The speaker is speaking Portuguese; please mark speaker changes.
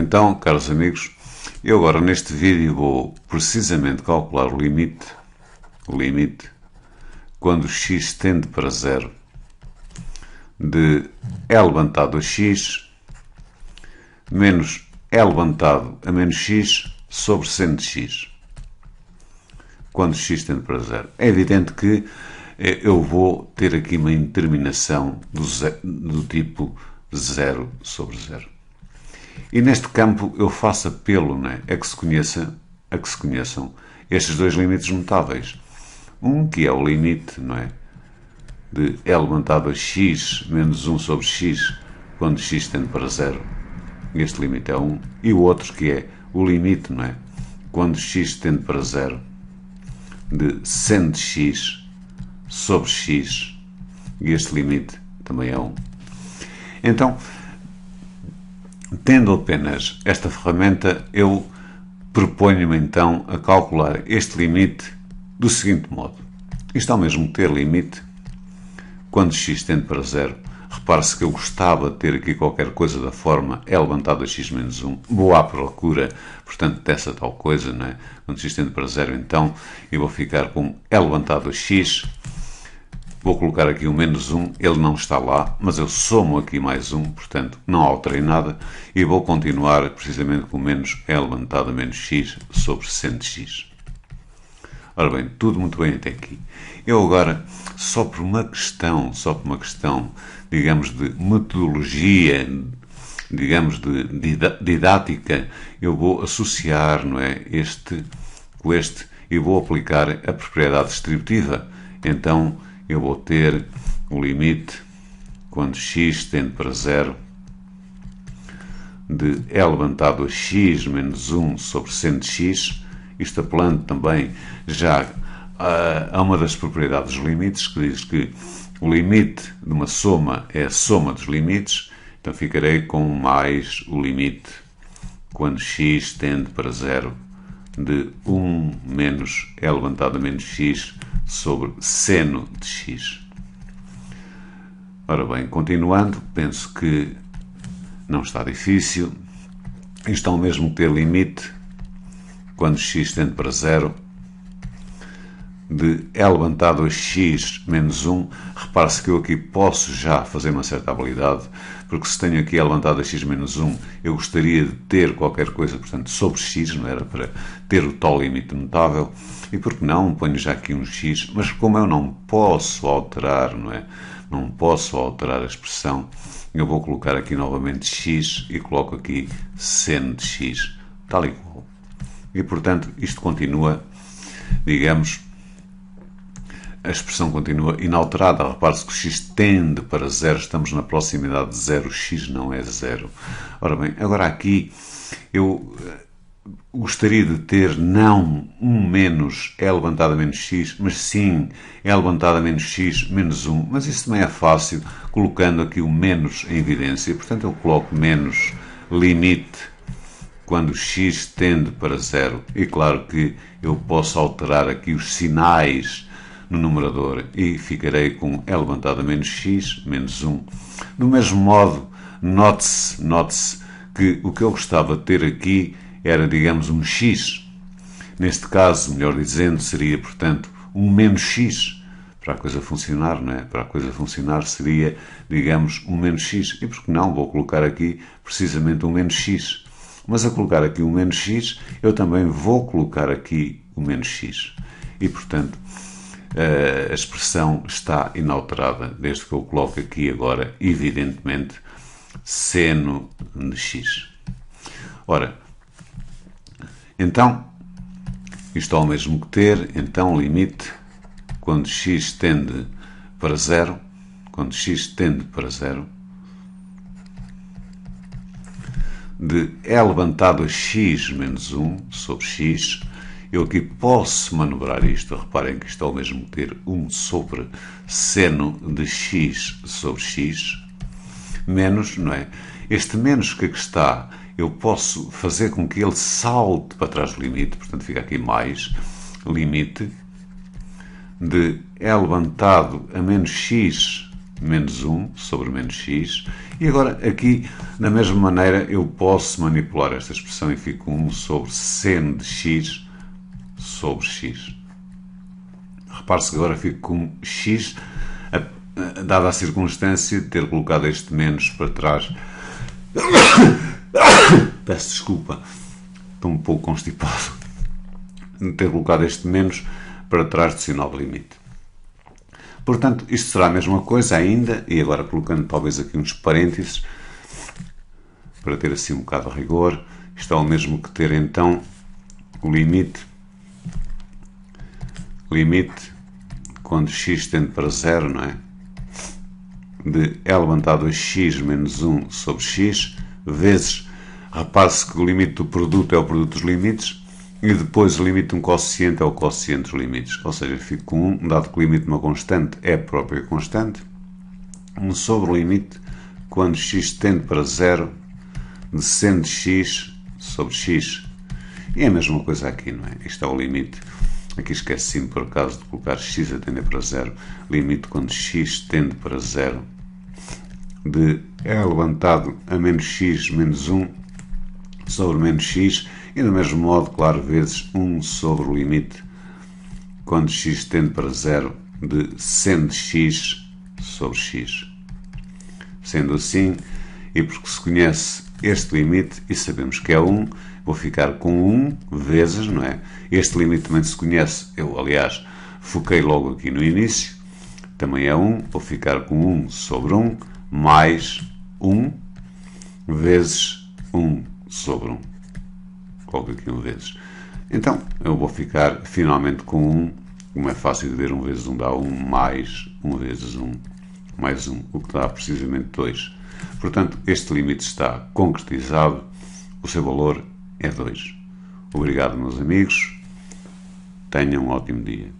Speaker 1: Então, caros amigos, eu agora neste vídeo vou precisamente calcular o limite quando x tende para zero de e levantado a x menos e levantado a menos x sobre seno de x, quando x tende para zero. É evidente que eu vou ter aqui uma indeterminação do tipo 0 sobre 0. E neste campo eu faço apelo, a que se conheçam estes dois limites mutáveis. Um que é o limite, de e levantado a x menos 1 sobre x, quando x tende para 0. Este limite é 1. E o outro que é o limite, quando x tende para 0, de seno de x sobre x. E este limite também é 1. Então, tendo apenas esta ferramenta, eu proponho-me então a calcular este limite do seguinte modo. Isto ao mesmo ter limite quando x tende para 0. Repare-se que eu gostava de ter aqui qualquer coisa da forma e levantado a x menos 1. Vou à procura, portanto, dessa tal coisa, Quando x tende para 0, então, eu vou ficar com e levantado a x. Vou colocar aqui o menos 1, ele não está lá, mas eu somo aqui mais 1, portanto, não alterei nada. E vou continuar precisamente com menos e levantado a menos x sobre seno de x. Ora bem, tudo muito bem até aqui. Eu agora, só por uma questão, digamos, de metodologia, digamos, de didática, eu vou associar, este com este e vou aplicar a propriedade distributiva. Então, eu vou ter o limite, quando x tende para 0, de e levantado a x menos 1 sobre seno de x, isto apelando também já a uma das propriedades dos limites, que diz que o limite de uma soma é a soma dos limites, então ficarei com mais o limite, quando x tende para 0, de 1 menos e levantado a menos x sobre seno de x. Ora bem, continuando, penso que não está difícil. Isto ao mesmo ter limite, quando x tende para 0, de e levantado a x menos 1. Repare-se que eu aqui posso já fazer uma certa habilidade, porque se tenho aqui e levantado a x menos 1, eu gostaria de ter qualquer coisa, portanto, sobre x, não era para ter o tal limite mutável. E por que não? Ponho já aqui um x, mas como eu não posso alterar, Não posso alterar a expressão, eu vou colocar aqui novamente x e coloco aqui seno de x, tal e qual. E, portanto, isto continua, digamos, a expressão continua inalterada. Repare-se que o x tende para 0, estamos na proximidade de 0, o x não é 0. Ora bem, agora aqui eu gostaria de ter não 1 menos e levantado a menos x, mas sim e levantado a menos x menos 1. Mas isso também é fácil, colocando aqui o menos em evidência. Portanto, eu coloco menos limite quando x tende para 0. E claro que eu posso alterar aqui os sinais no numerador e ficarei com e levantado a menos x menos 1. Do mesmo modo, note-se que o que eu gostava de ter aqui era, digamos, um x. Neste caso, melhor dizendo, seria, portanto, um menos x. Para a coisa funcionar, Para a coisa funcionar seria, digamos, um menos x. E por que não? Vou colocar aqui precisamente um menos x. Mas a colocar aqui um menos x, eu também vou colocar aqui o menos x. E, portanto, a expressão está inalterada, desde que eu coloco aqui agora, evidentemente, seno de x. Ora, então, isto ao mesmo que ter, então, limite, quando x tende para 0, de e levantado a x menos 1 sobre x. Eu aqui posso manobrar isto, reparem que isto ao mesmo que ter 1 sobre seno de x sobre x, menos, Este menos que aqui está, eu posso fazer com que ele salte para trás do limite, portanto fica aqui mais limite de e levantado a menos x menos 1 sobre menos x. E agora aqui, da mesma maneira, eu posso manipular esta expressão e fico com 1 sobre seno de x sobre x. Repare-se que agora fico com x, dada a circunstância de ter colocado este menos para trás. Peço desculpa, estou um pouco constipado. De ter colocado este menos para trás do sinal de limite. Portanto, isto será a mesma coisa ainda, e agora colocando talvez aqui uns parênteses, para ter assim um bocado de rigor, isto é o mesmo que ter então o limite quando x tende para 0, não é? De elevado a x menos 1 sobre x, vezes, repare-se que o limite do produto é o produto dos limites, e depois o limite de um quociente é o quociente dos limites. Ou seja, fico com 1, dado que o limite de uma constante é a própria constante, 1 sobre o limite quando x tende para 0 de seno de x sobre x. E é a mesma coisa aqui, não é? Isto é o limite. Aqui esqueci-me por acaso de colocar x a tender para 0. Limite quando x tende para 0 de elevado a menos x menos 1 sobre menos x. E do mesmo modo, claro, vezes 1 sobre o limite quando x tende para 0 de seno de x sobre x. Sendo assim, e porque se conhece este limite e sabemos que é 1, vou ficar com 1 vezes, não é? Este limite também se conhece, eu aliás foquei logo aqui no início, também é 1, vou ficar com 1 sobre 1 mais 1 vezes 1 sobre 1. Coloco aqui 1 vezes. Então, eu vou ficar finalmente com 1, como é fácil de ver, 1 vezes 1 dá 1, mais 1 vezes 1, mais 1, o que dá precisamente 2. Portanto, este limite está concretizado, o seu valor é 2. Obrigado, meus amigos. Tenham um ótimo dia.